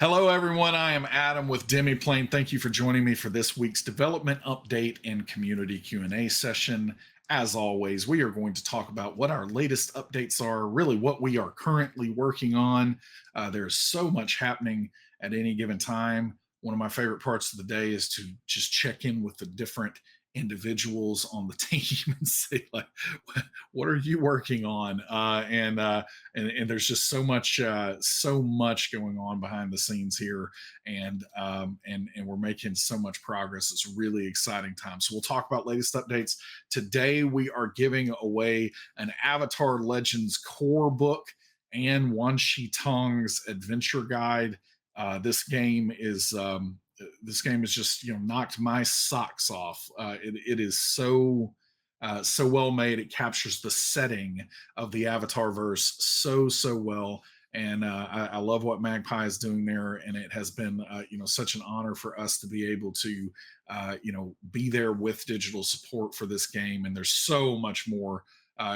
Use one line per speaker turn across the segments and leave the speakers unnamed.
Hello, everyone. I am Adam with Demiplane. Thank you for joining me for this week's development update and community Q&A session. As always, we are going to talk about what our latest updates are, really what we are currently working on. There's so much happening at any given time. One of my favorite parts of the day is to just check in with the different individuals on the team and say, like, what are you working on? And there's just so much going on behind the scenes here, and we're making so much progress. It's really exciting time. So we'll talk about latest updates today. We are giving away an Avatar Legends core book and Wan Shi Tong's adventure guide. This game is just knocked my socks off. It is so well made. It captures the setting of the Avatar verse so well, and I love what Magpie is doing there. And it has been such an honor for us to be able to be there with digital support for this game. And there's so much more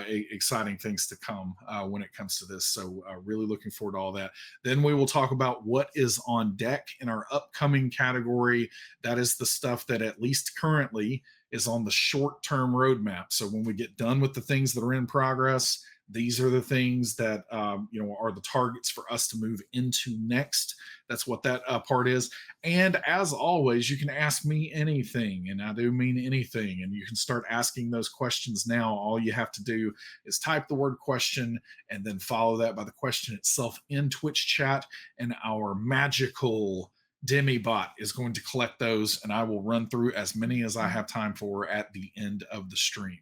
exciting things to come when it comes to this. So really looking forward to all that. Then we will talk about what is on deck in our upcoming category. That is the stuff that at least currently is on the short-term roadmap. So when we get done with the things that are in progress, these are the things that are the targets for us to move into next. That's what that part is. And as always, you can ask me anything, and I do mean anything. And you can start asking those questions now. All you have to do is type the word question and then follow that by the question itself in Twitch chat, and our magical Demibot is going to collect those, and I will run through as many as I have time for at the end of the stream.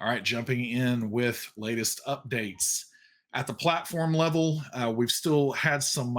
All right, jumping in with latest updates. At the platform level, we've still had some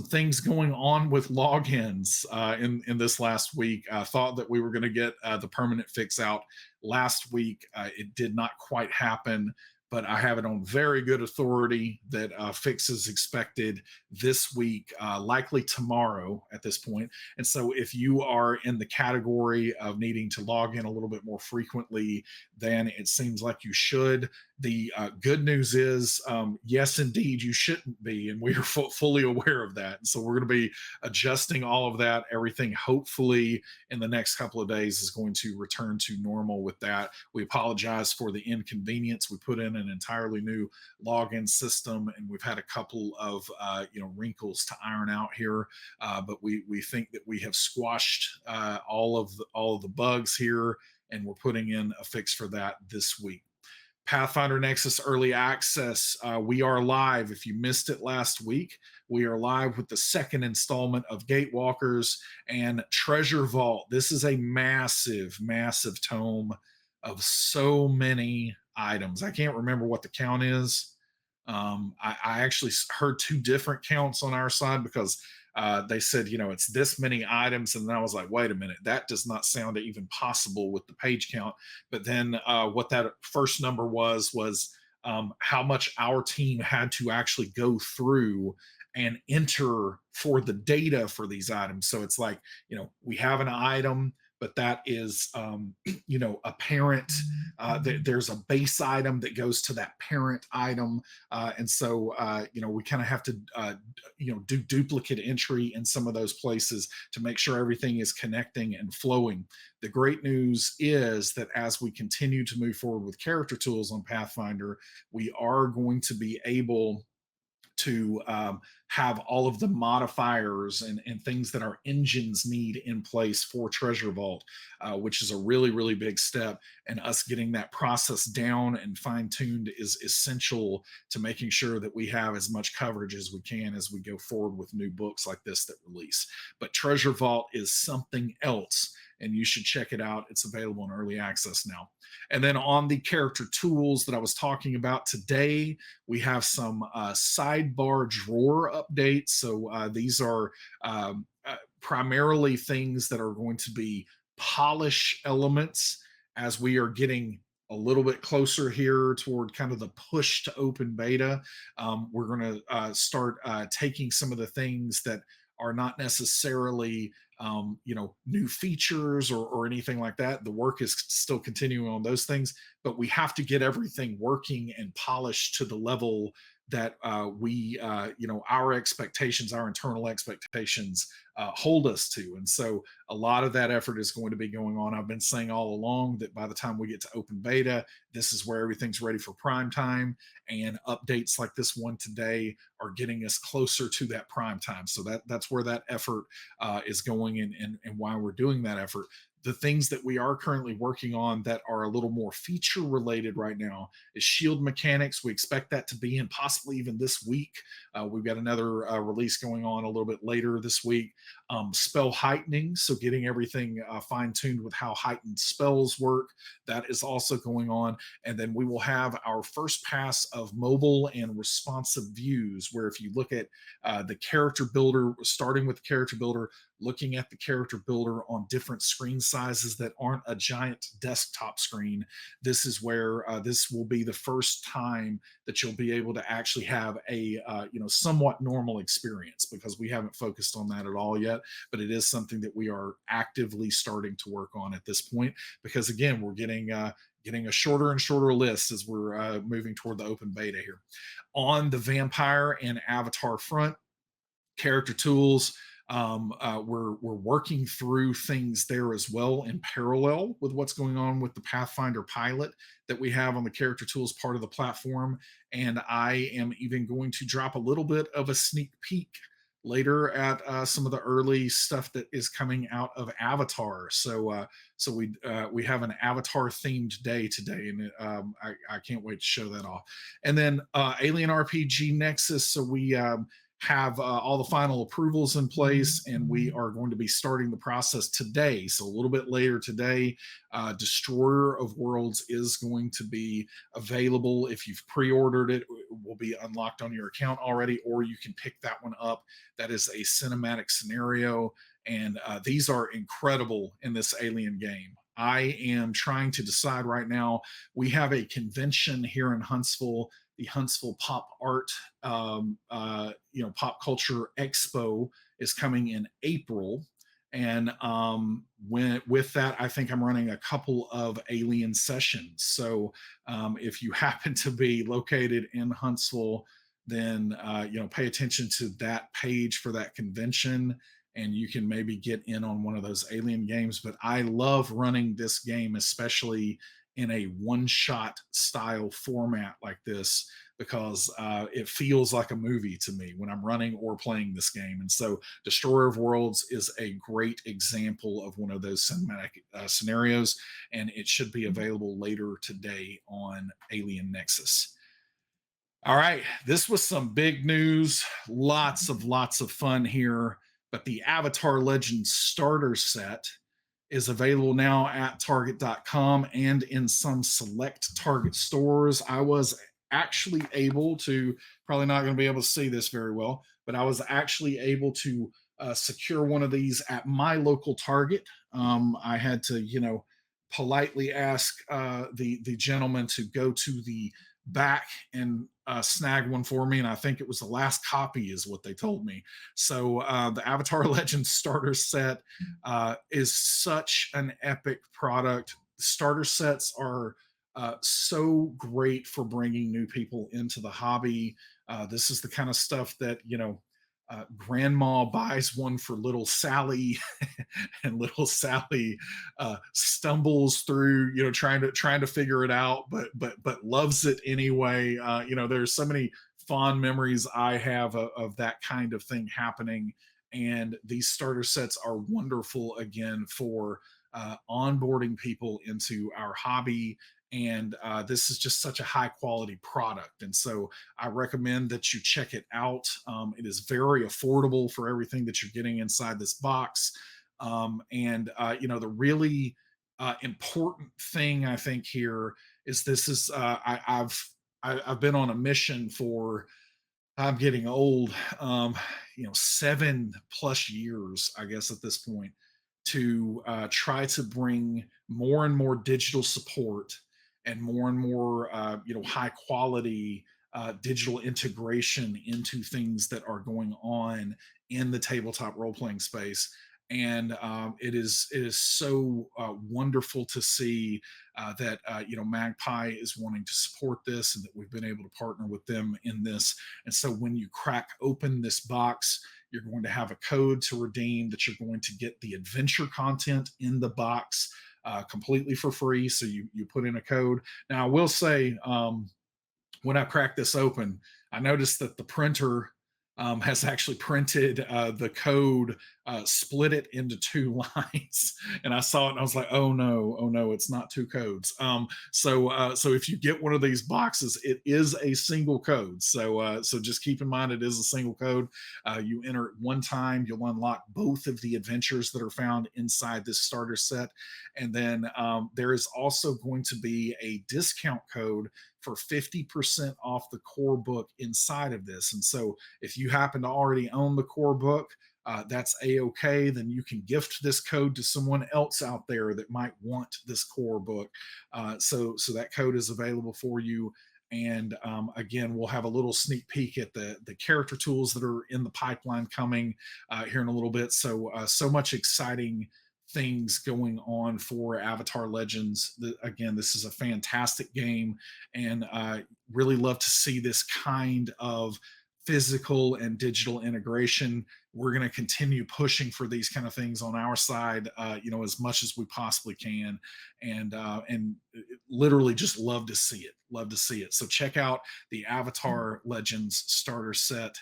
things going on with logins in this last week. I thought that we were going to get the permanent fix out last week. It did not quite happen, but I have it on very good authority that fix is expected this week, likely tomorrow at this point. And so if you are in the category of needing to log in a little bit more frequently, then it seems like you should. The good news is, yes, indeed, you shouldn't be. And we are fully aware of that. And so we're going to be adjusting all of that. Everything, hopefully, in the next couple of days is going to return to normal with that. We apologize for the inconvenience. We put in an entirely new login system, and we've had a couple of wrinkles to iron out here. But we think that we have squashed all of the bugs here, and we're putting in a fix for that this week. Pathfinder Nexus Early Access, we are live. If you missed it last week, we are live with the second installment of Gatewalkers and Treasure Vault. This is a massive tome of so many items. I can't remember what the count is. I actually heard two different counts on our side because they said, it's this many items. And then I was like, wait a minute, that does not sound even possible with the page count. But then what that first number was how much our team had to actually go through and enter for the data for these items. So it's like, we have an item, but that is, a parent. There's a base item that goes to that parent item. And so, we kind of have to, do duplicate entry in some of those places to make sure everything is connecting and flowing. The great news is that as we continue to move forward with character tools on Pathfinder, we are going to be able to have all of the modifiers and things that our engines need in place for Treasure Vault, which is a really big step. And us getting that process down and fine-tuned is essential to making sure that we have as much coverage as we can as we go forward with new books like this that release. But Treasure Vault is something else, and you should check it out. It's available in early access now. And then on the character tools that I was talking about today, we have some sidebar drawer updates. So these are primarily things that are going to be polish elements as we are getting a little bit closer here toward kind of the push to open beta. We're going to start taking some of the things that are not necessarily new features or anything like that. The work is still continuing on those things, but we have to get everything working and polished to the level that we, our expectations, our internal expectations hold us to. And so a lot of that effort is going to be going on. I've been saying all along that by the time we get to open beta, this is where everything's ready for prime time. And updates like this one today are getting us closer to that prime time. So that's where that effort is going, and why we're doing that effort. The things that we are currently working on that are a little more feature related right now is shield mechanics. We expect that to be in possibly even this week. We've got another release going on a little bit later this week. Spell heightening, so getting everything fine tuned with how heightened spells work, that is also going on. And then we will have our first pass of mobile and responsive views, where if you look at the character builder, starting with the character builder, looking at the character builder on different screen sizes that aren't a giant desktop screen, this is where this will be the first time that you'll be able to actually have a somewhat normal experience, because we haven't focused on that at all yet. But it is something that we are actively starting to work on at this point, because again, we're getting a shorter and shorter list as we're moving toward the open beta here. On the vampire and avatar front, character tools, we're working through things there as well, in parallel with what's going on with the Pathfinder pilot that we have on the character tools part of the platform. And I am even going to drop a little bit of a sneak peek later at some of the early stuff that is coming out of Avatar. So we have an Avatar themed day today, and I can't wait to show that off. And then Alien RPG Nexus. So we have all the final approvals in place, and we are going to be starting the process today. So a little bit later today, Destroyer of Worlds is going to be available. If you've pre-ordered it, it will be unlocked on your account already, or you can pick that one up. That is a cinematic scenario, and these are incredible in this Alien game. I am trying to decide right now. We have a convention here in Huntsville, the Huntsville Pop Art, Pop Culture Expo is coming in April. And with that, I think I'm running a couple of Alien sessions. So if you happen to be located in Huntsville, then pay attention to that page for that convention, and you can maybe get in on one of those Alien games. But I love running this game, especially in a one-shot style format like this, because it feels like a movie to me when I'm running or playing this game. And so Destroyer of Worlds is a great example of one of those cinematic scenarios, and it should be available later today on Alien Nexus. All right, this was some big news, lots of fun here. But the Avatar Legends starter set is available now at target.com and in some select Target stores. I was actually able to, probably not going to be able to see this very well, but I was actually able to secure one of these at my local Target. I had to, politely ask the gentleman to go to the back and snag one for me, and I think it was the last copy is what they told me. So the Avatar Legends starter set is such an epic product. Starter sets are so great for bringing new people into the hobby. This is the kind of stuff that grandma buys one for little Sally, and little Sally stumbles through, trying to figure it out, but loves it anyway. There's so many fond memories I have of that kind of thing happening, and these starter sets are wonderful again for onboarding people into our hobby. And this is just such a high quality product, and so I recommend that you check it out. It is very affordable for everything that you're getting inside this box. The really important thing I think here is this is I've been on a mission for, I'm getting old, 7+ years, I guess, at this point, to try to bring more and more digital support and more high quality digital integration into things that are going on in the tabletop role playing space. And it is so wonderful to see that Magpie is wanting to support this, and that we've been able to partner with them in this. And so when you crack open this box, you're going to have a code to redeem that you're going to get the adventure content in the box completely for free. So you put in a code. Now I will say, when I cracked this open, I noticed that the printer has actually printed the code, split it into two lines, and I saw it and I was like, oh no, it's not two codes. So if you get one of these boxes, it is a single code. So just keep in mind it is a single code. You enter it one time, you'll unlock both of the adventures that are found inside this starter set, and then there is also going to be a discount code for 50% off the core book inside of this. And so if you happen to already own the core book, that's a-okay. Then you can gift this code to someone else out there that might want this core book. So that code is available for you. And again, we'll have a little sneak peek at the character tools that are in the pipeline coming here in a little bit. So much exciting things going on for Avatar Legends. Again, this is a fantastic game, and really love to see this kind of physical and digital integration. We're going to continue pushing for these kind of things on our side, as much as we possibly can, and literally just love to see it. Love to see it. So check out the Avatar Legends starter set.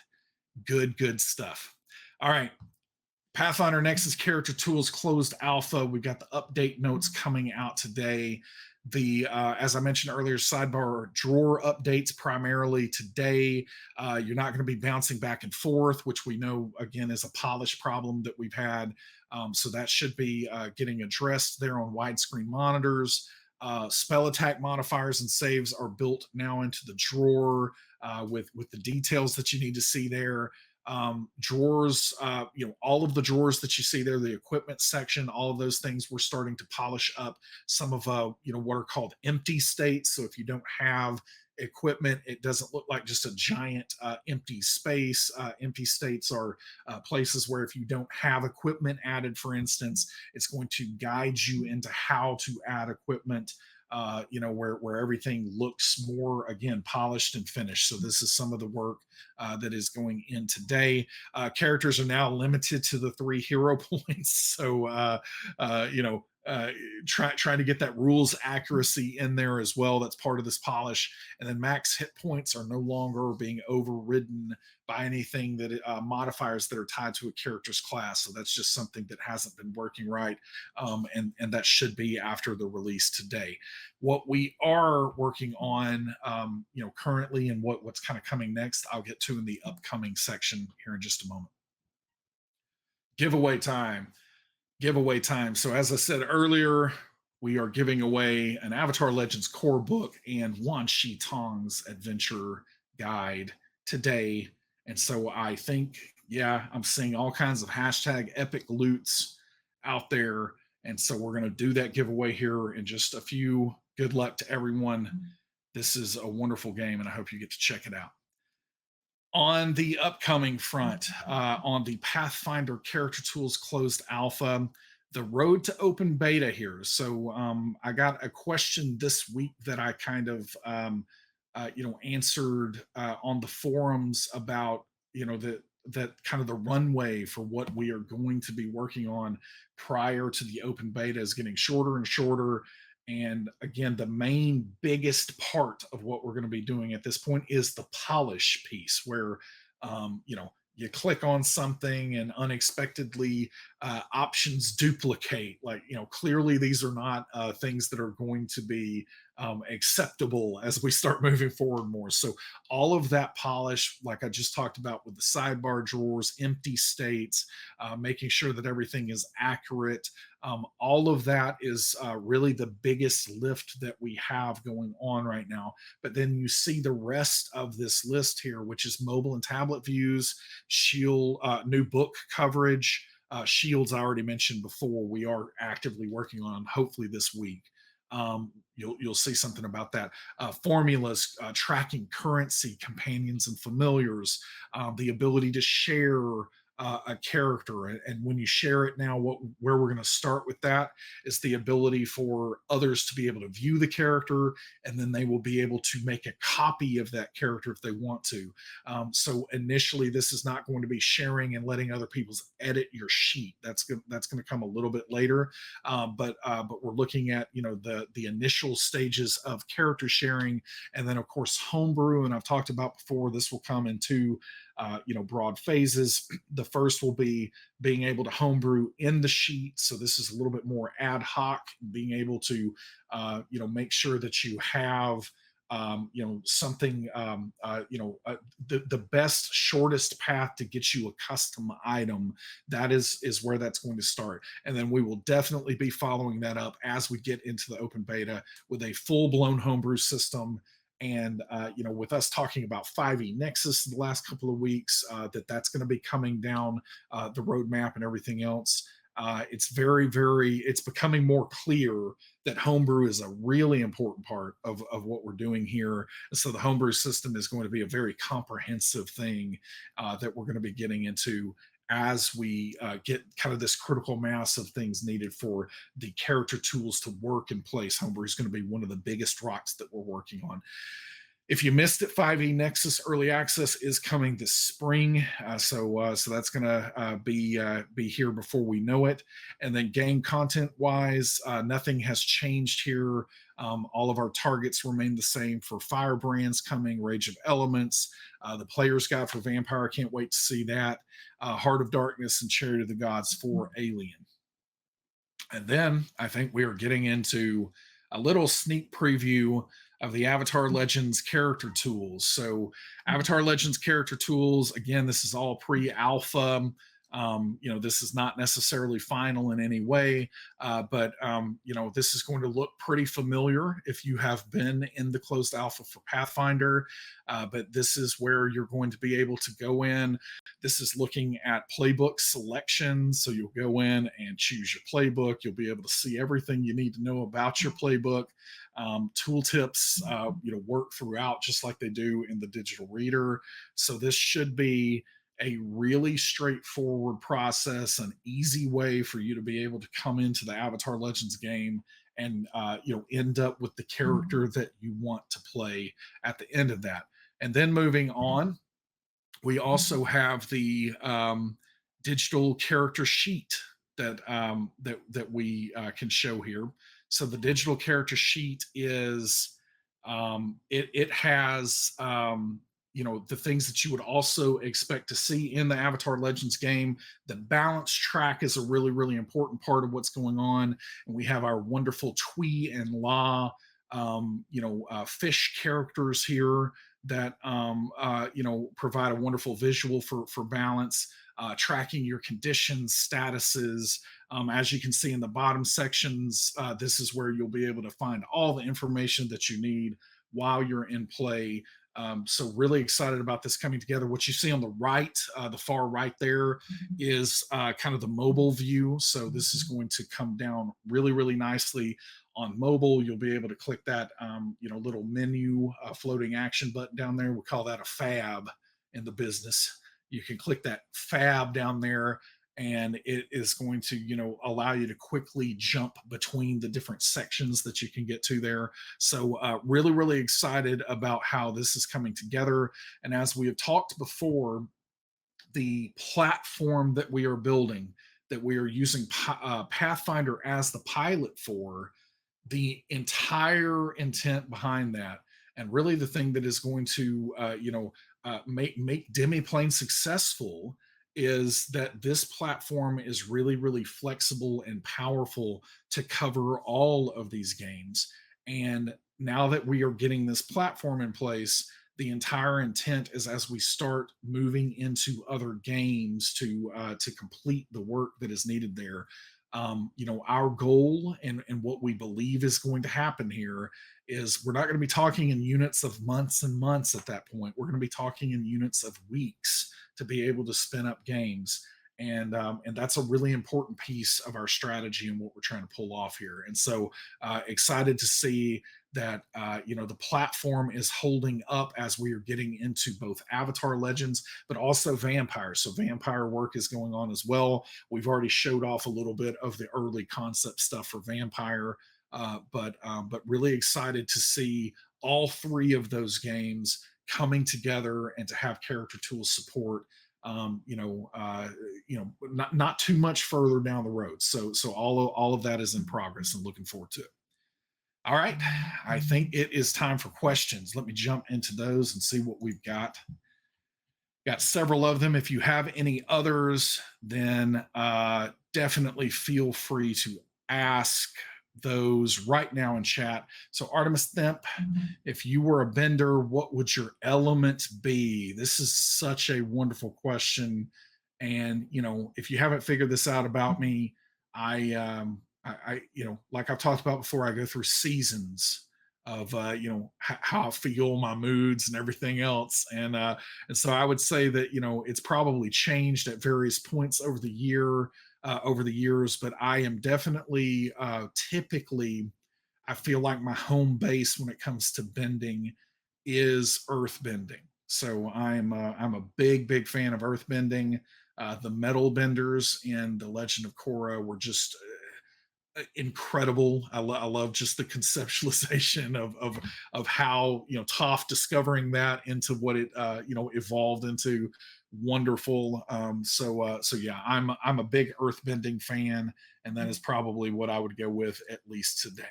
Good stuff. All right, Pathfinder Nexus character tools closed alpha. We've got the update notes coming out today. The as I mentioned earlier, sidebar drawer updates primarily today. You're not going to be bouncing back and forth, which we know again is a polish problem that we've had. So that should be getting addressed there on widescreen monitors. Spell attack modifiers and saves are built now into the drawer with the details that you need to see there. Drawers, all of the drawers that you see there, the equipment section, all of those things, we're starting to polish up some of what are called empty states. So if you don't have equipment, it doesn't look like just a giant empty space. Empty states are places where if you don't have equipment added, for instance, it's going to guide you into how to add equipment. Where everything looks more, again, polished and finished. So this is some of the work that is going in today. Characters are now limited to the 3 hero points. So trying to get that rules accuracy in there as well. That's part of this polish. And then max hit points are no longer being overridden by anything that modifiers that are tied to a character's class. So that's just something that hasn't been working right, and that should be after the release today. What we are working on, currently, and what's kind of coming next, I'll get to in the upcoming section here in just a moment. Giveaway time. So as I said earlier, we are giving away an Avatar Legends core book and Wan Shi Tong's adventure guide today. And so I think, yeah, I'm seeing all kinds of hashtag epic loots out there. And so we're going to do that giveaway here in just a few. Good luck to everyone. This is a wonderful game, and I hope you get to check it out. On the upcoming front, on the Pathfinder character tools closed alpha, the road to open beta here. So I got a question this week that I kind of answered on the forums about that kind of the runway for what we are going to be working on prior to the open beta is getting shorter and shorter. And again, the main biggest part of what we're going to be doing at this point is the polish piece, where you click on something and unexpectedly options duplicate. Like, clearly these are not things that are going to be acceptable as we start moving forward more. So all of that polish, like I just talked about with the sidebar drawers, empty states, making sure that everything is accurate. All of that is really the biggest lift that we have going on right now. But then you see the rest of this list here, which is mobile and tablet views, Shield, new book coverage, Shields I already mentioned before. We are actively working on, hopefully this week. You'll see something about that. Formulas, tracking currency, companions and familiars, the ability to share a character. And when you share it now, where we're going to start with that is the ability for others to be able to view the character, and then they will be able to make a copy of that character if they want to. So initially, this is not going to be sharing and letting other people's edit your sheet. That's going to come a little bit later. But we're looking at the initial stages of character sharing, and then of course homebrew. And I've talked about before, this will come in two broad phases. The first will be being able to homebrew in the sheet. So this is a little bit more ad hoc, being able to make sure that you have something, the best shortest path to get you a custom item. That is where that's going to start. And then we will definitely be following that up as we get into the open beta with a full-blown homebrew system. And with us talking about 5e Nexus in the last couple of weeks, that's going to be coming down the roadmap and everything else. It's it's becoming more clear that homebrew is a really important part of what we're doing here. And so the homebrew system is going to be a very comprehensive thing that we're going to be getting into as we get kind of this critical mass of things needed for the character tools to work in place. Homebrew is going to be one of the biggest rocks that we're working on. If you missed it, 5e Nexus Early Access is coming this spring, so that's going to be here before we know it. And then game content wise, nothing has changed here. All of our targets remain the same for Firebrands coming, Rage of Elements, the Player's Guide for Vampire. Can't wait to see that. Heart of Darkness and Chariot of the Gods for Alien. And then I think we are getting into a little sneak preview of the Avatar Legends character tools. So, Avatar Legends character tools, again, this is all pre-alpha. This is not necessarily final in any way, but this is going to look pretty familiar if you have been in the closed alpha for Pathfinder. But this is where you're going to be able to go in. This is looking at playbook selection. So you'll go in and choose your playbook. You'll be able to see everything you need to know about your playbook. Tooltips, work throughout just like they do in the digital reader. So this should be a really straightforward process, an easy way for you to be able to come into the Avatar Legends game and end up with the character that you want to play at the end of that. And then moving on, we also have the digital character sheet that we can show here. So the digital character sheet is it has the things that you would also expect to see in the Avatar Legends game. The balance track is a really, really important part of what's going on. And we have our wonderful Twee and La, fish characters here that provide a wonderful visual for balance, tracking your conditions, statuses. As you can see in the bottom sections, this is where you'll be able to find all the information that you need while you're in play. So really excited about this coming together. What you see on the right, the far right there, is kind of the mobile view. So this is going to come down really, really nicely on mobile. You'll be able to click that little menu floating action button down there. We call that a fab in the business. You can click that fab down there, and it is going to allow you to quickly jump between the different sections that you can get to there. So really, really excited about how this is coming together. And as we have talked before, the platform that we are building, that we are using Pathfinder as the pilot for, the entire intent behind that, and really the thing that is going to make Demiplane successful, is that this platform is really, really flexible and powerful to cover all of these games. And now that we are getting this platform in place, the entire intent is, as we start moving into other games to complete the work that is needed there, our goal and what we believe is going to happen here is we're not going to be talking in units of months and months at that point. We're going to be talking in units of weeks to be able to spin up games. And that's a really important piece of our strategy and what we're trying to pull off here. And so excited to see that the platform is holding up as we are getting into both Avatar Legends, but also Vampire. So Vampire work is going on as well. We've already showed off a little bit of the early concept stuff for Vampire, but really excited to see all three of those games coming together and to have character tool support. Not too much further down the road. So all of that is in progress and looking forward to it. All right, I think it is time for questions. Let me jump into those and see what we've got. Got several of them. If you have any others, then definitely feel free to ask those right now in chat. So Artemis Themp, if you were a bender, what would your element be? This is such a wonderful question. And if you haven't figured this out about me, I like I've talked about before, I go through seasons of how I feel, my moods, and everything else. And so I would say that it's probably changed at various points over the years, but I am definitely typically, I feel like my home base when it comes to bending is earth bending. So I'm a big fan of earth bending. The metal benders in the Legend of Korra were just incredible. I love just the conceptualization of how Toph discovering that into what it evolved into. Wonderful. So yeah, I'm a big earthbending fan, and that is probably what I would go with at least today.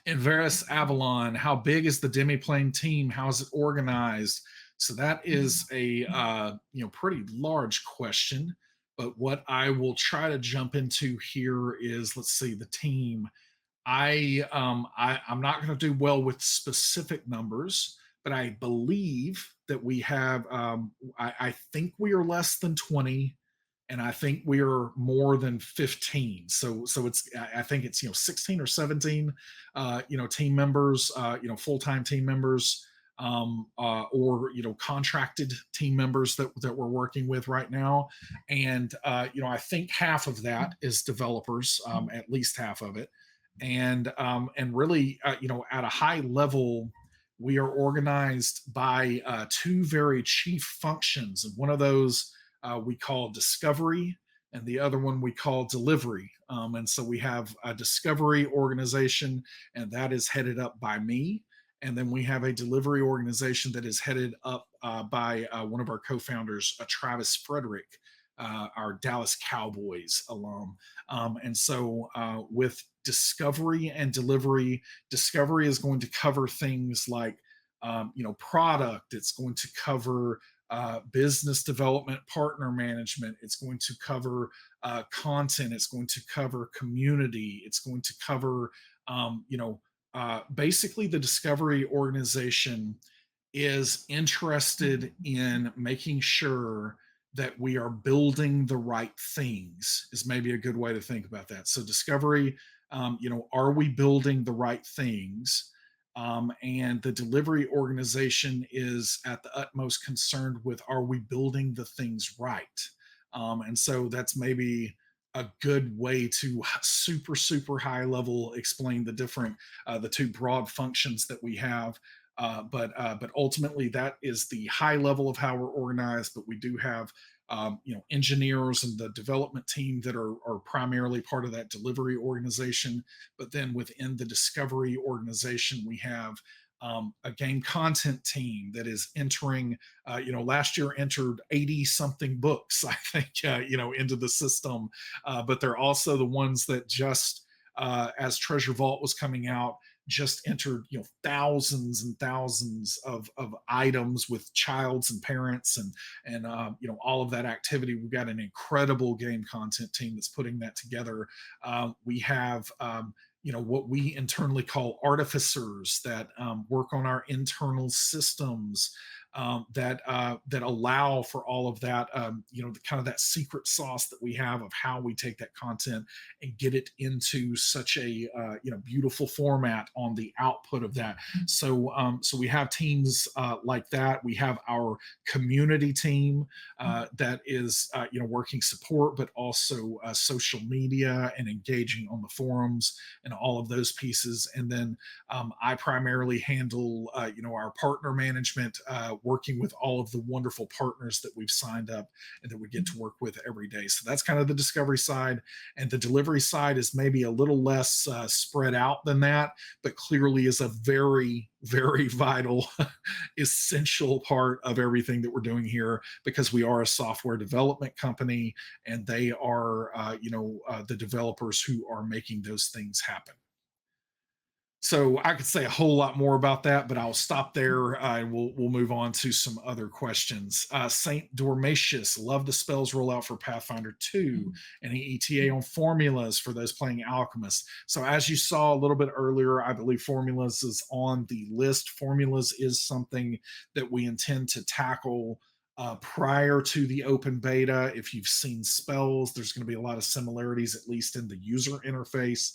And Varus Avalon, how big is the Demiplane team? How is it organized? So that is a pretty large question. But what I will try to jump into here is, let's see, the team. I'm not going to do well with specific numbers, but I believe that we have. I think we are less than 20, and I think we are more than 15. So it's, I think it's 16 or 17 team members, full time team members, or contracted team members that we're working with right now. And I think half of that is developers, at least half of it. And really, at a high level, we are organized by two very chief functions, and one of those we call discovery, and the other one we call delivery. And so we have a discovery organization, and that is headed up by me. And then we have a delivery organization that is headed up by one of our co-founders, Travis Frederick, our Dallas Cowboys alum. And so with discovery and delivery, discovery is going to cover things like product. It's going to cover business development, partner management. It's going to cover content. It's going to cover community. It's going to cover basically the discovery organization is interested in making sure that we are building the right things, is maybe a good way to think about that. So discovery, are we building the right things? And the delivery organization is at the utmost concerned with, are we building the things right? And so that's maybe a good way to super high level explain the two broad functions that we have. But ultimately, that is the high level of how we're organized. But we do have engineers and the development team that are primarily part of that delivery organization. But then within the discovery organization, we have a game content team that is entering, last year entered 80 something books, I think, into the system. But they're also the ones that just, as Treasure Vault was coming out, just entered thousands and thousands of items with childs and parents and all of that activity. We've got an incredible game content team that's putting that together. We have what we internally call artificers that work on our internal systems. that allow for all of that, the kind of that secret sauce that we have of how we take that content and get it into such a beautiful format on the output of that. So we have teams like that. We have our community team that is working support, but also social media and engaging on the forums and all of those pieces. And then I primarily handle our partner management, working with all of the wonderful partners that we've signed up and that we get to work with every day. So that's kind of the discovery side, and the delivery side is maybe a little less spread out than that, but clearly is a very, very vital, essential part of everything that we're doing here, because we are a software development company and they are, the developers who are making those things happen. So I could say a whole lot more about that, but I'll stop there, and we'll move on to some other questions. Saint Dormatius, love the spells rollout for Pathfinder 2. Any ETA on formulas for those playing Alchemist? So as you saw a little bit earlier, I believe formulas is on the list. Formulas is something that we intend to tackle prior to the open beta. If you've seen spells, there's going to be a lot of similarities, at least in the user interface.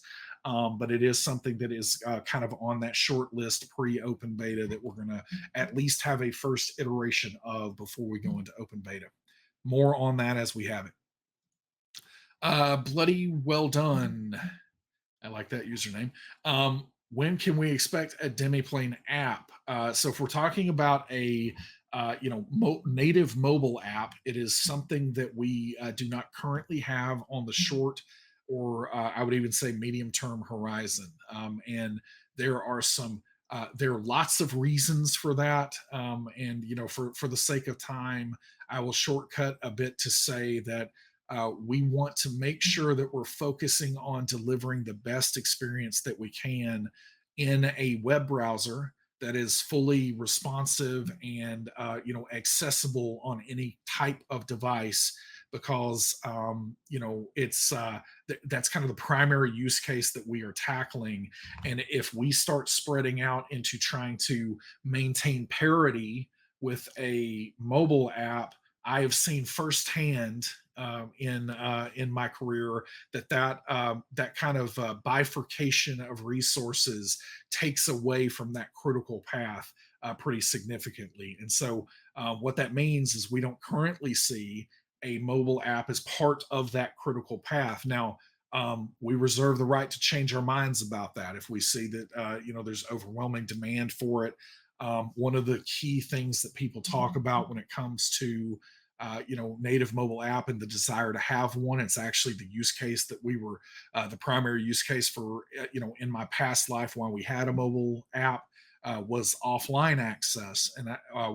But it is something that is kind of on that short list pre-open beta that we're going to at least have a first iteration of before we go into open beta. More on that as we have it. Bloody well done. I like that username. When can we expect a Demiplane app? So if we're talking about a native mobile app, it is something that we do not currently have on the short, or I would even say medium term horizon. And there are there are lots of reasons for that. And for the sake of time, I will shortcut a bit to say that we want to make sure that we're focusing on delivering the best experience that we can in a web browser that is fully responsive and accessible on any type of device, because it's that's kind of the primary use case that we are tackling. And if we start spreading out into trying to maintain parity with a mobile app, I have seen firsthand in my career that kind of bifurcation of resources takes away from that critical path pretty significantly. And so what that means is we don't currently see a mobile app as part of that critical path. Now, we reserve the right to change our minds about that if we see that there's overwhelming demand for it. One of the key things that people talk about when it comes to native mobile app and the desire to have one, it's actually the use case that we were the primary use case for in my past life when we had a mobile app, was offline access. And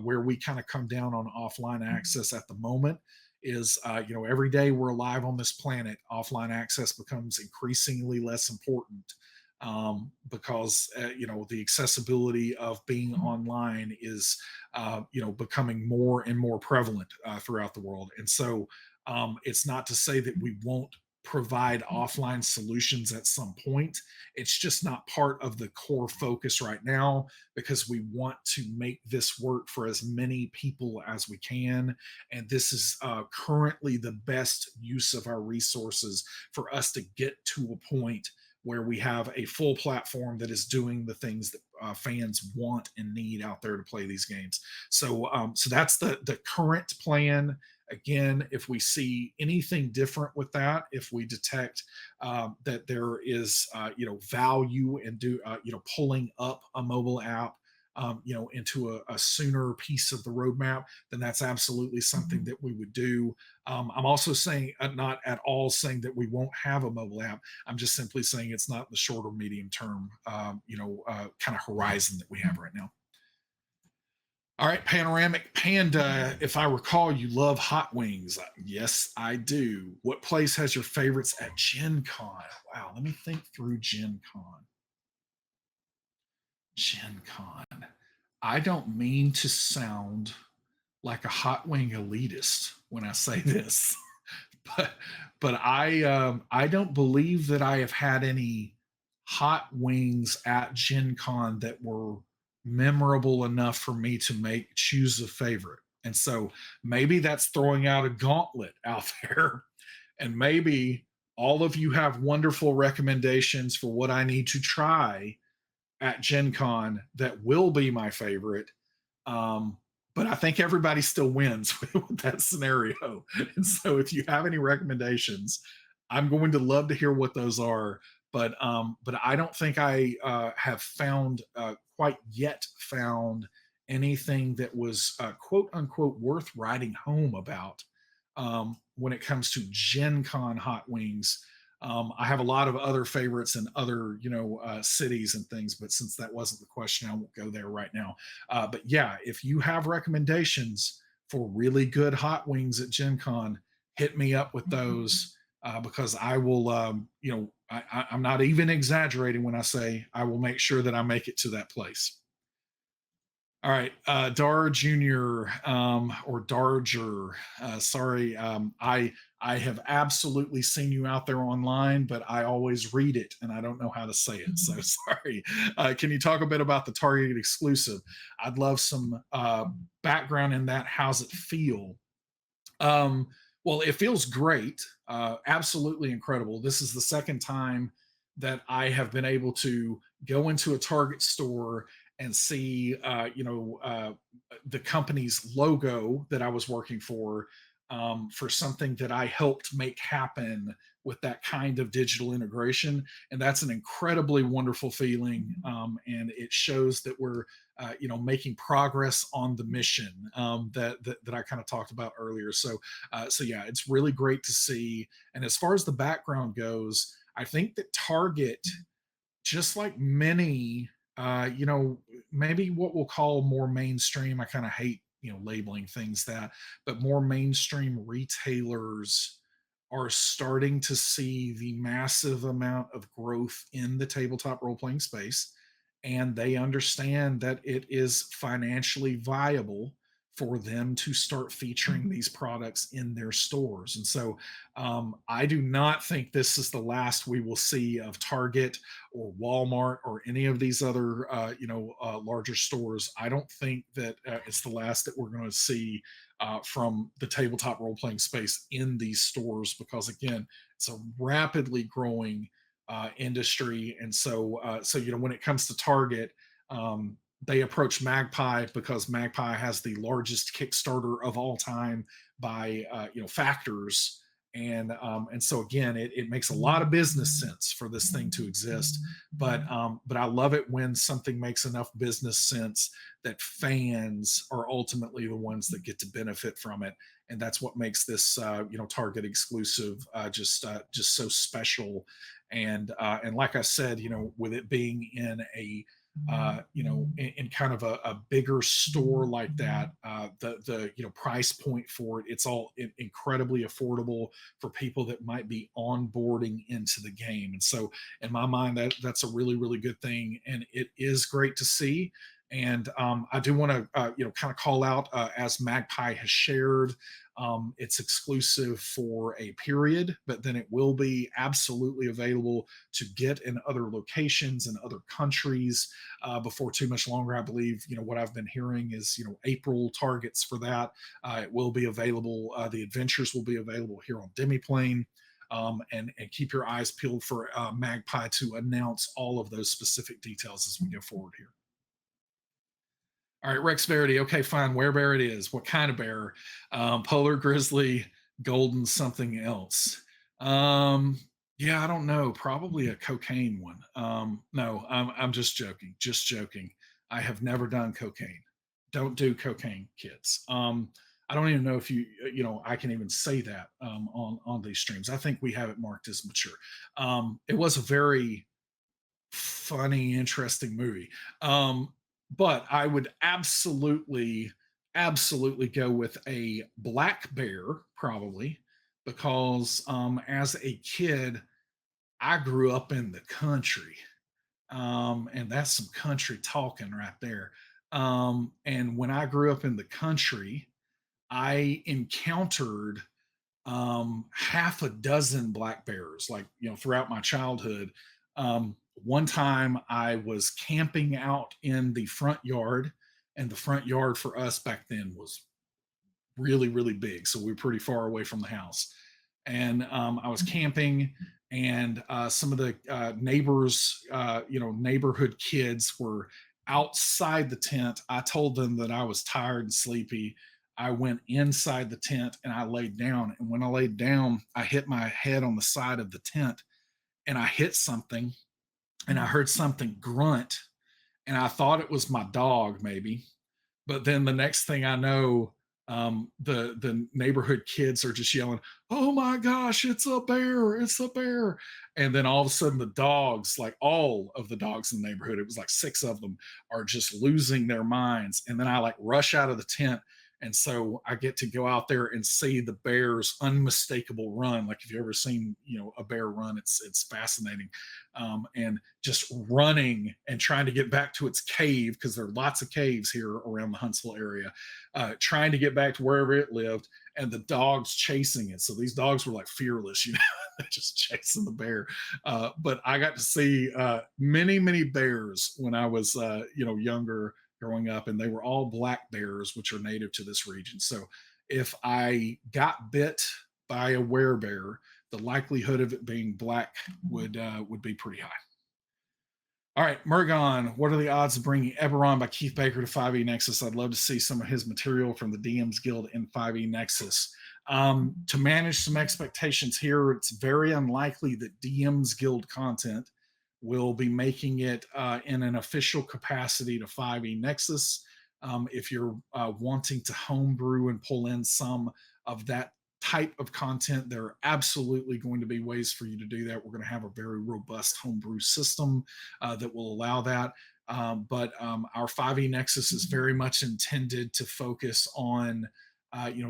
where we kind of come down on offline access at the moment is every day we're alive on this planet, offline access becomes increasingly less important, because the accessibility of being online is becoming more and more prevalent throughout the world. And so it's not to say that we won't provide offline solutions at some point. It's just not part of the core focus right now, because we want to make this work for as many people as we can. And this is currently the best use of our resources for us to get to a point where we have a full platform that is doing the things that fans want and need out there to play these games. So that's the current plan. Again, if we see anything different with that, if we detect that there is value in pulling up a mobile app into a sooner piece of the roadmap, then that's absolutely something that we would do. I'm also saying, not at all saying that we won't have a mobile app. I'm just simply saying it's not the short or medium term, kind of horizon that we have right now. All right, Panoramic Panda, if I recall, you love hot wings. Yes, I do. What place has your favorites at Gen Con? Wow, let me think through Gen Con. Gen Con. I don't mean to sound like a hot wing elitist when I say this, but I don't believe that I have had any hot wings at Gen Con that were memorable enough for me to make choose a favorite. And so maybe that's throwing out a gauntlet out there. And maybe all of you have wonderful recommendations for what I need to try at Gen Con that will be my favorite. Um, but I think everybody still wins with that scenario. And so if you have any recommendations, I'm going to love to hear what those are. But I don't think I have found quite yet found anything that was quote unquote worth writing home about when it comes to Gen Con hot wings. I have a lot of other favorites in other, cities and things, but since that wasn't the question, I won't go there right now. But yeah, if you have recommendations for really good hot wings at Gen Con, hit me up with those because I will, I'm not even exaggerating when I say I will make sure that I make it to that place. All right, Dar Junior or Darger. Sorry, I have absolutely seen you out there online, but I always read it and I don't know how to say it. So sorry. Can you talk a bit about the Target exclusive? I'd love some background in that. How's it feel? Um, well, it feels great. Absolutely incredible. This is the second time that I have been able to go into a Target store and see, the company's logo that I was working for something that I helped make happen with that kind of digital integration. And that's an incredibly wonderful feeling. And it shows that we're making progress on the mission that I kind of talked about earlier. So yeah, it's really great to see. And as far as the background goes, I think that Target, just like many, maybe what we'll call more mainstream. I kind of hate labeling things that, but more mainstream retailers are starting to see the massive amount of growth in the tabletop role playing space. And they understand that it is financially viable for them to start featuring these products in their stores. And so I do not think this is the last we will see of Target or Walmart or any of these other, larger stores. I don't think that it's the last that we're going to see from the tabletop role playing space in these stores because, again, it's a rapidly growing industry. And so when it comes to Target, they approach Magpie because Magpie has the largest Kickstarter of all time by factors. And so again, it makes a lot of business sense for this thing to exist. But I love it when something makes enough business sense that fans are ultimately the ones that get to benefit from it, and that's what makes this Target exclusive just so special. And like I said, with it being in a in kind of a bigger store like that, the price point for it, it's all incredibly affordable for people that might be onboarding into the game. And so, in my mind, that's a really really good thing, and it is great to see. And I do want to kind of call out as Magpie has shared. It's exclusive for a period, but then it will be absolutely available to get in other locations and other countries before too much longer. I believe what I've been hearing is April targets for that. It will be available. The adventures will be available here on Demiplane. And keep your eyes peeled for Magpie to announce all of those specific details as we go forward here. All right, Rex Verity. Okay, fine. Where bear it is. What kind of bear? Polar grizzly, golden something else. Um, yeah, I don't know. Probably a cocaine one. No, I'm just joking. Just joking. I have never done cocaine. Don't do cocaine, kids. I don't even know if I can even say that on these streams. I think we have it marked as mature. It was a very funny, interesting movie. But I would absolutely go with a black bear, probably, because as a kid, I grew up in the country. And that's some country talking right there. And when I grew up in the country, I encountered half a dozen black bears, like, throughout my childhood. One time I was camping out in the front yard, and the front yard for us back then was really, really big. So we were pretty far away from the house. And I was camping, and some of the neighbors, neighborhood kids were outside the tent. I told them that I was tired and sleepy. I went inside the tent and I laid down. And when I laid down, I hit my head on the side of the tent, and I hit something, and I heard something grunt, and I thought it was my dog, maybe. But then the next thing I know, the neighborhood kids are just yelling, "Oh my gosh, it's a bear! It's a bear!" And then all of a sudden, the dogs, like all of the dogs in the neighborhood, it was like six of them, are just losing their minds. And then I like rush out of the tent. And so I get to go out there and see the bear's unmistakable run. Like if you've ever seen, a bear run, it's fascinating. And just running and trying to get back to its cave, because there are lots of caves here around the Huntsville area, trying to get back to wherever it lived, and the dogs chasing it. So these dogs were like fearless, just chasing the bear. But I got to see many, many bears when I was, younger growing up, and they were all black bears, which are native to this region. So if I got bit by a werebear, the likelihood of it being black would be pretty high. All right, Murgon, what are the odds of bringing Eberron by Keith Baker to 5e Nexus? I'd love to see some of his material from the DMs Guild in 5e Nexus. To manage some expectations here, it's very unlikely that DMs Guild content will be making it in an official capacity to 5e Nexus. If you're wanting to homebrew and pull in some of that type of content, there are absolutely going to be ways for you to do that. We're going to have a very robust homebrew system that will allow that. But our 5e Nexus is very much intended to focus on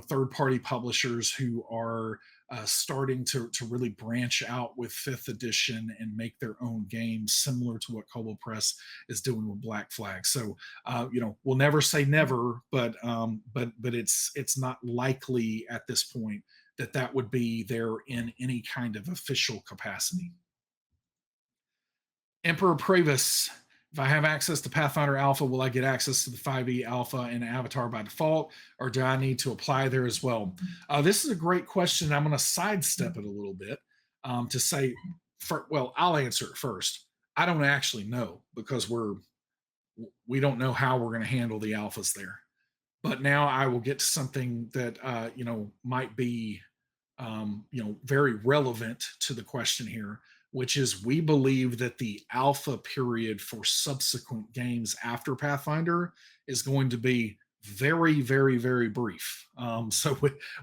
third-party publishers who are starting to really branch out with 5th edition and make their own games, similar to what Kobold Press is doing with Black Flag. So we'll never say never, but it's not likely at this point that would be there in any kind of official capacity. Emperor Pravis, if I have access to Pathfinder Alpha, will I get access to the 5e Alpha and Avatar by default, or do I need to apply there as well? This is a great question. I'm going to sidestep it a little bit to say, I'll answer it first. I don't actually know, because we don't know how we're going to handle the alphas there. But now I will get to something that might be very relevant to the question here, which is we believe that the alpha period for subsequent games after Pathfinder is going to be very, very, very brief. So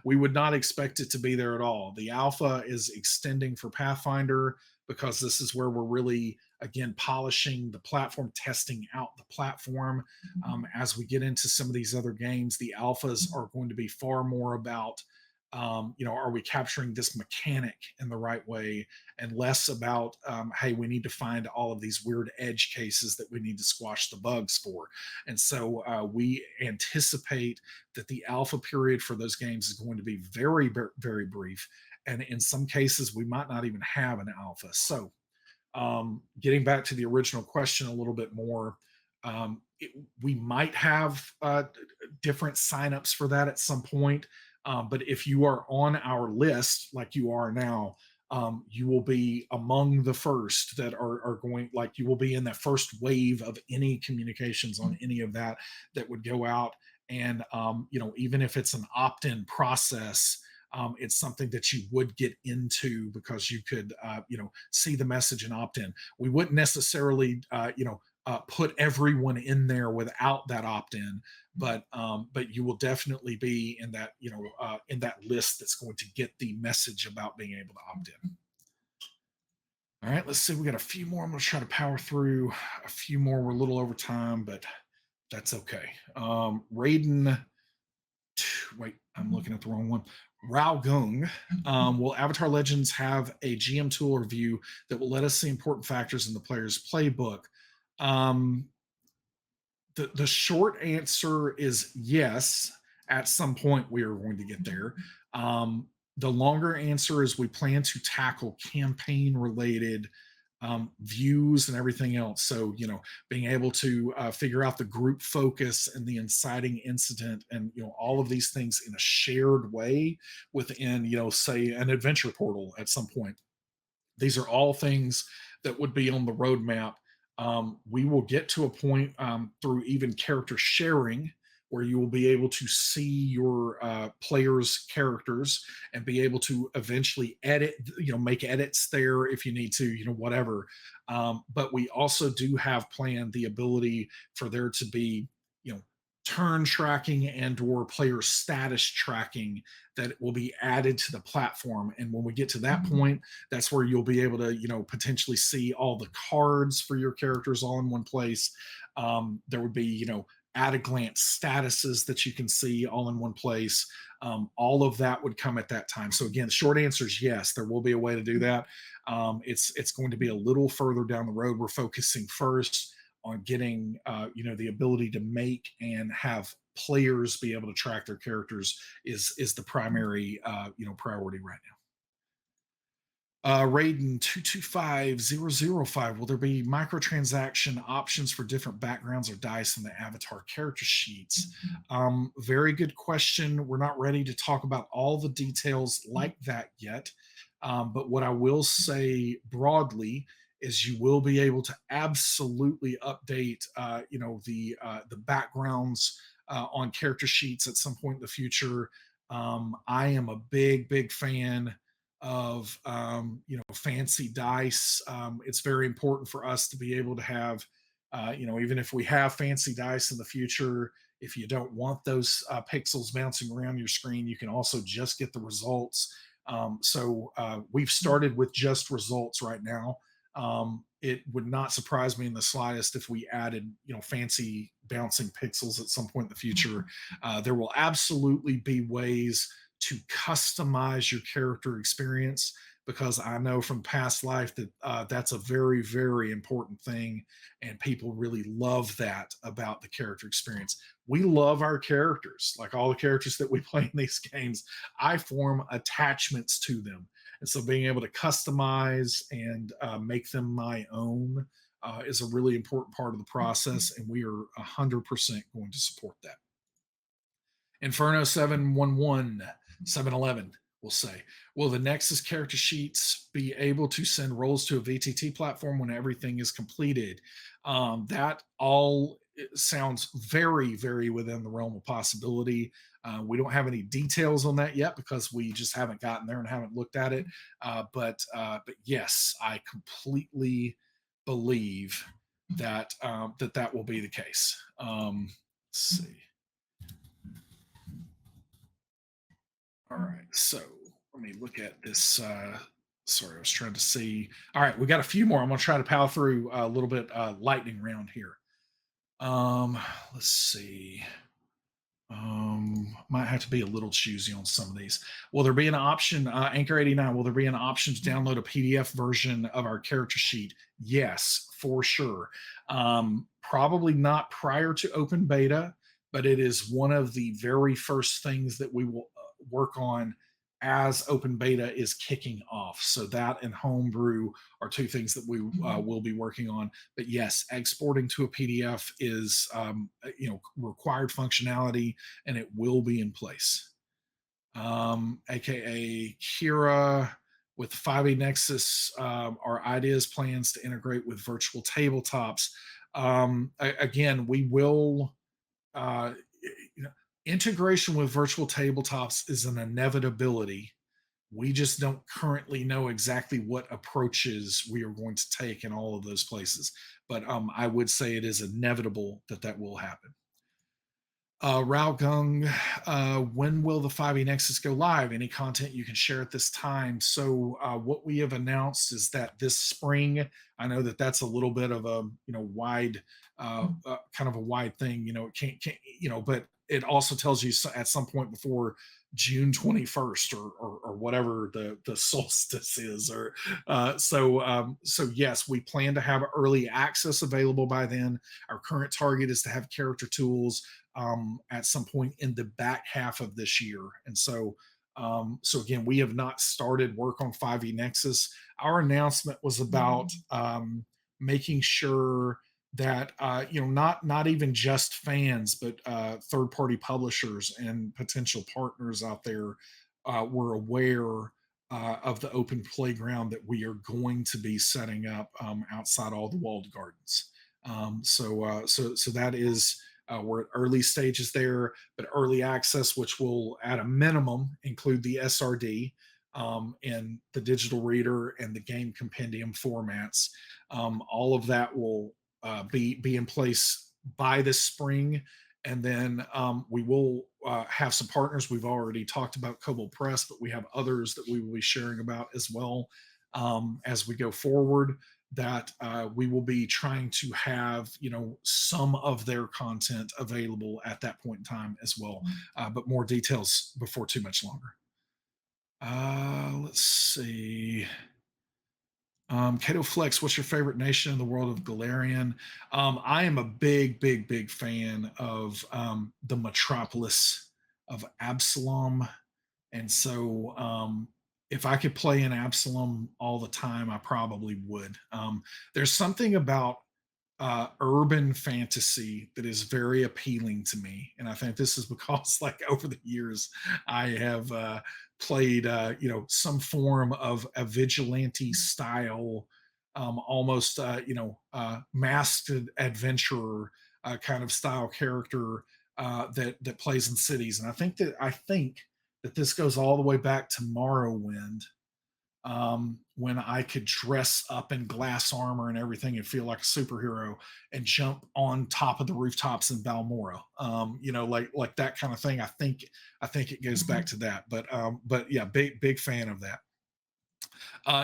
we would not expect it to be there at all. The alpha is extending for Pathfinder because this is where we're really, again, polishing the platform, testing out the platform. As we get into some of these other games, the alphas are going to be far more about are we capturing this mechanic in the right way, and less about, hey, we need to find all of these weird edge cases that we need to squash the bugs for. And so we anticipate that the alpha period for those games is going to be very, very brief. And in some cases, we might not even have an alpha. So getting back to the original question a little bit more, we might have different signups for that at some point. But if you are on our list, like you are now, you will be among the first that are going, like you will be in that first wave of any communications on any of that would go out. And, even if it's an opt-in process, it's something that you would get into because you could, see the message and opt in. We wouldn't necessarily, put everyone in there without that opt-in, but you will definitely be in that, in that list that's going to get the message about being able to opt in. All right, let's see. We got a few more. I'm going to try to power through a few more. We're a little over time, but that's okay. Raiden, wait, I'm looking at the wrong one. Rao Gung, will Avatar Legends have a GM tool or view that will let us see important factors in the player's playbook? The short answer is yes. At some point, we are going to get there. The longer answer is we plan to tackle campaign-related views and everything else. So, being able to figure out the group focus and the inciting incident and, all of these things in a shared way within, say, an adventure portal at some point. These are all things that would be on the roadmap. We will get to a point through even character sharing where you will be able to see your players' characters and be able to eventually edit, make edits there if you need to, whatever. But we also do have planned the ability for there to be, you know, turn tracking and or player status tracking that will be added to the platform. And when we get to that point, that's where you'll be able to, potentially see all the cards for your characters all in one place. There would be, at a glance statuses that you can see all in one place. All of that would come at that time. So again, the short answer is yes, there will be a way to do that. It's going to be a little further down the road. We're focusing first on getting the ability to make and have players be able to track their characters is the primary priority right now. Raiden 225005. Will there be microtransaction options for different backgrounds or dice in the avatar character sheets? Very good question. We're not ready to talk about all the details like that yet. But what I will say broadly is you will be able to absolutely update, the backgrounds on character sheets at some point in the future. I am a big fan of fancy dice. It's very important for us to be able to have even if we have fancy dice in the future, if you don't want those pixels bouncing around your screen, you can also just get the results. So we've started with just results right now. It would not surprise me in the slightest if we added fancy bouncing pixels at some point in the future. There will absolutely be ways to customize your character experience, because I know from past life that that's a very important thing, and people really love that about the character experience. We love our characters, like all the characters that we play in these games. I form attachments to them, and so being able to customize and make them my own is a really important part of the process, and we are 100% going to support that. Inferno 711, 711 will say, will the Nexus character sheets be able to send roles to a VTT platform when everything is completed? That all sounds very within the realm of possibility. We don't have any details on that yet because we just haven't gotten there and haven't looked at it. But yes, I completely believe that that will be the case. Let's see. All right, so let me look at this. Sorry, I was trying to see. All right, we got a few more. I'm going to try to power through a little bit lightning round here. Let's see. Might have to be a little choosy on some of these. Will there be an option, Anchor 89? Will there be an option to download a PDF version of our character sheet? Yes, for sure. Probably not prior to open beta, but it is one of the very first things that we will work on as open beta is kicking off. So that and homebrew are two things that we will be working on. But yes, exporting to a PDF is required functionality, and it will be in place. AKA Kira with 5e Nexus, our ideas, plans to integrate with virtual tabletops. Again, we will. Integration with virtual tabletops is an inevitability. We just don't currently know exactly what approaches we are going to take in all of those places. But I would say it is inevitable that that will happen. Rao Gung, when will the 5e Nexus go live? Any content you can share at this time? So what we have announced is that this spring, I know that that's a little bit of a wide, kind of a wide thing. It can't but it also tells you at some point before June 21st or whatever the solstice is, or so yes, we plan to have early access available by then. Our current target is to have character tools at some point in the back half of this year, and so So again, we have not started work on 5e Nexus. Our announcement was about making sure that not even just fans, but third party publishers and potential partners out there were aware of the open playground that we are going to be setting up outside all the walled gardens. So that is we're at early stages there, but early access, which will at a minimum include the SRD and the digital reader and the game compendium formats. All of that will be in place by this spring. And then we will have some partners. We've already talked about Kobold Press, but we have others that we will be sharing about as well as we go forward. That we will be trying to have, some of their content available at that point in time as well. But more details before too much longer. Let's see. Kato Flex, what's your favorite nation in the world of Galarian? I am a big, big, big fan of the metropolis of Absalom. And so if I could play in Absalom all the time, I probably would. There's something about urban fantasy that is very appealing to me, and I think this is because, like, over the years, I have played, some form of a vigilante style, almost, masked adventurer kind of style character that plays in cities, and I think that this goes all the way back to Morrowind, when I could dress up in glass armor and everything and feel like a superhero and jump on top of the rooftops in Balmora. Like that kind of thing. I think it goes back to that. But yeah, big fan of that.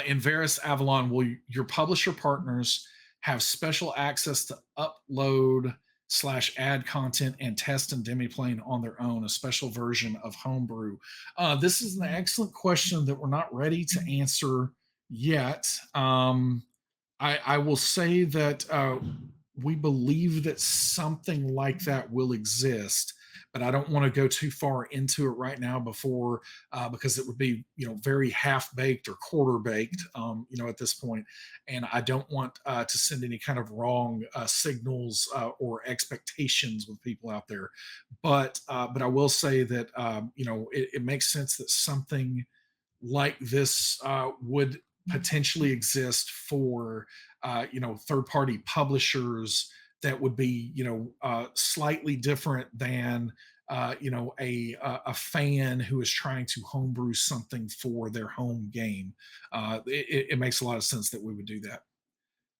In Varus Avalon, will your publisher partners have special access to upload / add content and test and demiplane on their own, a special version of homebrew? This is an excellent question that we're not ready to answer yet. I will say that we believe that something like that will exist, but I don't want to go too far into it right now before because it would be very half baked or quarter baked at this point, and I don't want to send any kind of wrong signals or expectations with people out there. But I will say that it makes sense that something like this would potentially exist for third party publishers that would be slightly different than a fan who is trying to homebrew something for their home game. It makes a lot of sense that we would do that.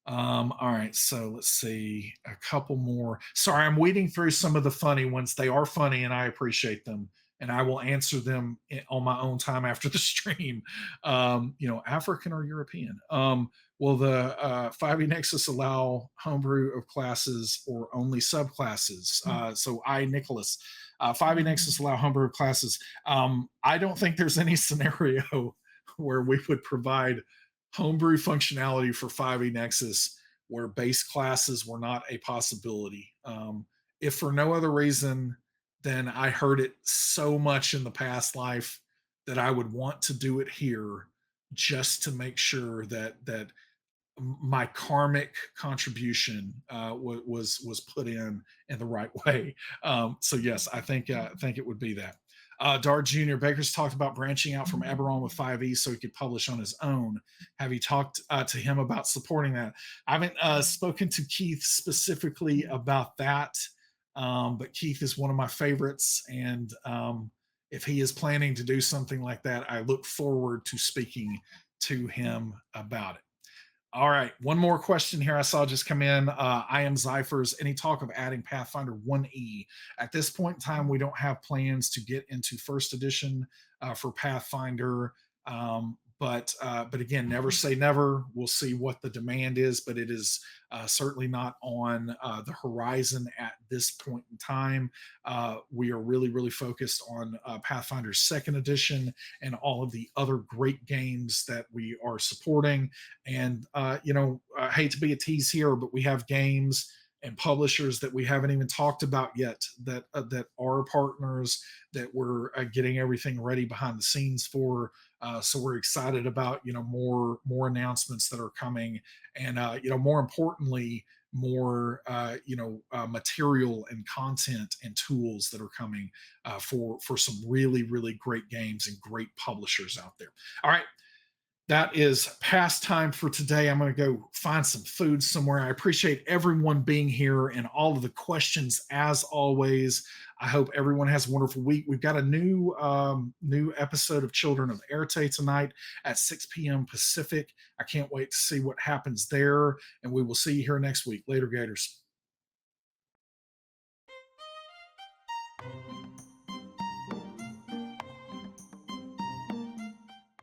All right, so let's see a couple more. Sorry, I'm weeding through some of the funny ones. They are funny, and I appreciate them, and I will answer them on my own time after the stream. African or European? Will the 5e Nexus allow homebrew of classes or only subclasses? So Nicholas, 5e Nexus allow homebrew of classes. I don't think there's any scenario where we would provide homebrew functionality for 5e Nexus where base classes were not a possibility. If for no other reason than I heard it so much in the past life that I would want to do it here just to make sure that my karmic contribution was put in the right way. So yes, I think it would be that. Dart Jr. Baker's talked about branching out from Eberron with 5e so he could publish on his own. Have you talked to him about supporting that? I haven't spoken to Keith specifically about that, but Keith is one of my favorites, and if he is planning to do something like that, I look forward to speaking to him about it. All right, one more question here I saw just come in. I am Zyphers. Any talk of adding Pathfinder 1E? At this point in time, we don't have plans to get into first edition for Pathfinder. But again, never say never. We'll see what the demand is, but it is certainly not on the horizon at this point in time. We are really, really focused on Pathfinder Second Edition and all of the other great games that we are supporting. And I hate to be a tease here, but we have games and publishers that we haven't even talked about yet that are partners that we're getting everything ready behind the scenes for. So we're excited about more announcements that are coming, and more importantly, more material and content and tools that are coming for some really great games and great publishers out there. All right, that is past time for today. I'm going to go find some food somewhere. I appreciate everyone being here and all of the questions as always. I hope everyone has a wonderful week. We've got a new episode of Children of Erte tonight at 6 p.m. Pacific. I can't wait to see what happens there, and we will see you here next week. Later, Gators.